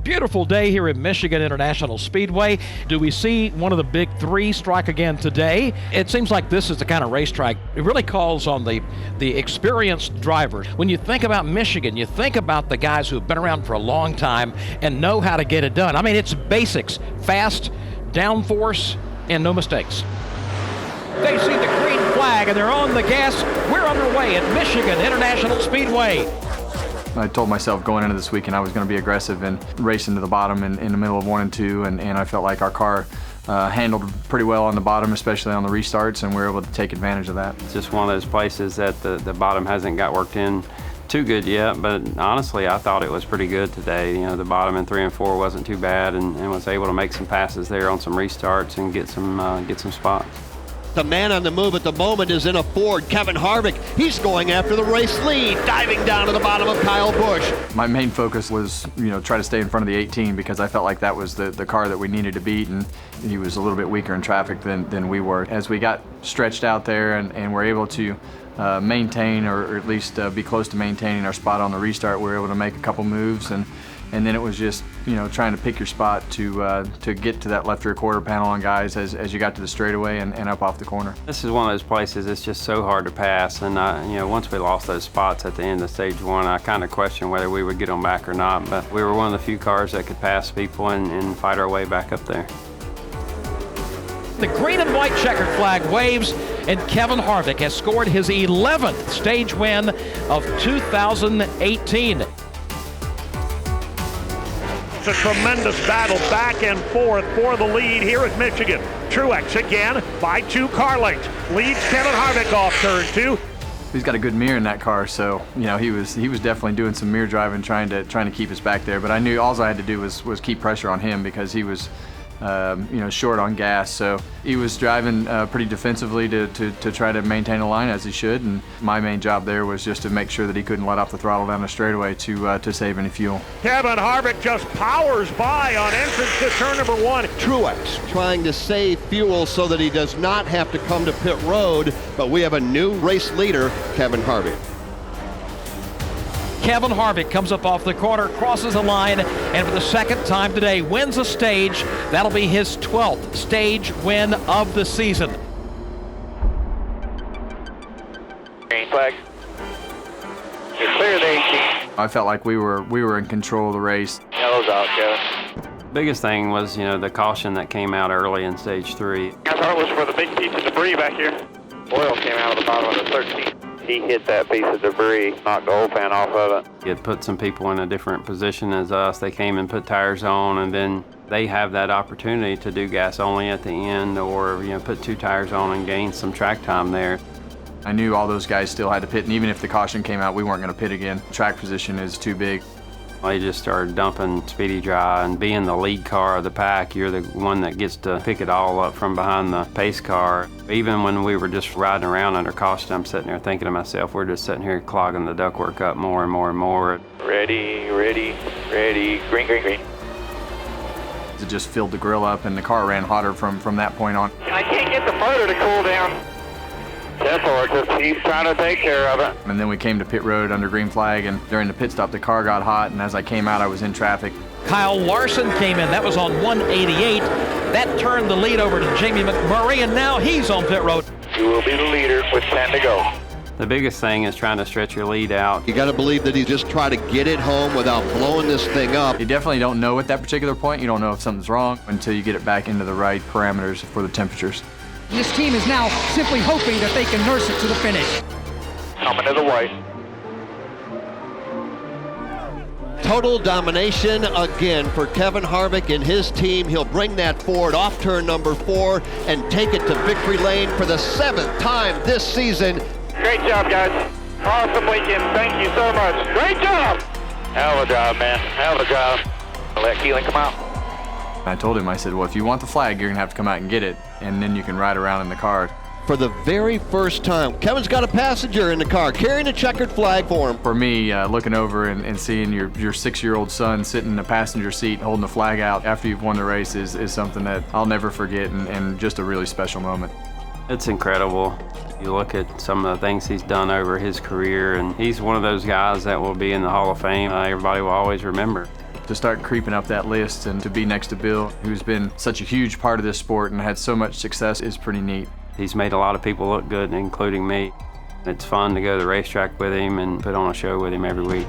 beautiful day here at Michigan International Speedway. Do we see one of the big three strike again today? It seems like this is the kind of racetrack, it really calls on the experienced drivers. When you think about Michigan, you think about the guys who've been around for a long time and know how to get it done. I mean, it's basics, fast, downforce, and no mistakes. They see the green flag and they're on the gas. We're underway at Michigan International Speedway. I told myself going into this weekend I was going to be aggressive and race into the bottom in the middle of 1 and 2, and I felt like our car handled pretty well on the bottom, especially on the restarts, and we were able to take advantage of that. It's just one of those places that the bottom hasn't got worked in too good yet, but honestly I thought it was pretty good today. You know, the bottom in 3 and 4 wasn't too bad, and was able to make some passes there on some restarts and get some spots. The man on the move at the moment is in a Ford, Kevin Harvick. He's going after the race lead, diving down to the bottom of Kyle Busch. My main focus was, try to stay in front of the 18 because I felt like that was the car that we needed to beat, and he was a little bit weaker in traffic than we were. As we got stretched out there and were able to maintain, or at least be close to maintaining our spot on the restart, we were able to make a couple moves, and then it was just trying to pick your spot to get to that left rear quarter panel on guys as you got to the straightaway and up off the corner. This is one of those places it's just so hard to pass, and once we lost those spots at the end of stage 1, I kind of questioned whether we would get them back or not, but we were one of the few cars that could pass people and fight our way back up there. The green and white checkered flag waves, and Kevin Harvick has scored his 11th stage win of 2018. A tremendous battle back and forth for the lead here at Michigan. Truex again by 2 car lengths. Leads Kevin Harvick off turn 2. He's got a good mirror in that car, so he was definitely doing some mirror driving, trying to keep us back there. But I knew all I had to do was keep pressure on him because he was short on gas. So he was driving pretty defensively to try to maintain a line as he should, and my main job there was just to make sure that he couldn't let off the throttle down the straightaway to save any fuel. Kevin Harvick just powers by on entrance to turn number 1. Truex trying to save fuel so that he does not have to come to pit road, but we have a new race leader, Kevin Harvick. Kevin Harvick comes up off the corner, crosses the line, and for the second time today wins a stage. That'll be his 12th stage win of the season. Green flag. You're clear the 18. I felt like we were in control of the race. Yellow's out, Kevin. Biggest thing was, the caution that came out early in stage 3. I thought it was for the big piece of debris back here. Oil came out of the bottom of the 13. He hit that piece of debris, knocked the oil pan off of it. It put some people in a different position as us. They came and put tires on, and then they have that opportunity to do gas only at the end, or put 2 tires on and gain some track time there. I knew all those guys still had to pit, and even if the caution came out, we weren't going to pit again. Track position is too big. They just started dumping Speedy Dry, and being the lead car of the pack, you're the one that gets to pick it all up from behind the pace car. Even when we were just riding around under caution, I'm sitting there thinking to myself, we're just sitting here clogging the ductwork up more and more and more. Ready, ready, ready, green, green, green. It just filled the grill up, and the car ran hotter from that point on. I can't get the motor to cool down. Careful, he's trying to take care of it. And then we came to pit road under green flag, and during the pit stop, the car got hot, and as I came out, I was in traffic. Kyle Larson came in. That was on 188. That turned the lead over to Jamie McMurray, and now he's on pit road. You will be the leader with 10 to go. The biggest thing is trying to stretch your lead out. You got to believe that he just tried to get it home without blowing this thing up. You definitely don't know at that particular point. You don't know if something's wrong until you get it back into the right parameters for the temperatures. This team is now simply hoping that they can nurse it to the finish. Coming to the white. Total domination again for Kevin Harvick and his team. He'll bring that Ford off turn number 4 and take it to victory lane for the 7th time this season. Great job, guys. Awesome weekend. Thank you so much. Great job. Hell of a job, man. Hell of a job. I'll let Keelan come out. I told him, I said, well, if you want the flag, you're going to have to come out and get it, and then you can ride around in the car. For the very first time, Kevin's got a passenger in the car carrying a checkered flag for him. For me, looking over and seeing your 6-year-old son sitting in the passenger seat holding the flag out after you've won the race is something that I'll never forget, and just a really special moment. It's incredible. You look at some of the things he's done over his career, and he's one of those guys that will be in the Hall of Fame. Everybody will always remember. To start creeping up that list and to be next to Bill, who's been such a huge part of this sport and had so much success, is pretty neat. He's made a lot of people look good, including me. It's fun to go to the racetrack with him and put on a show with him every week.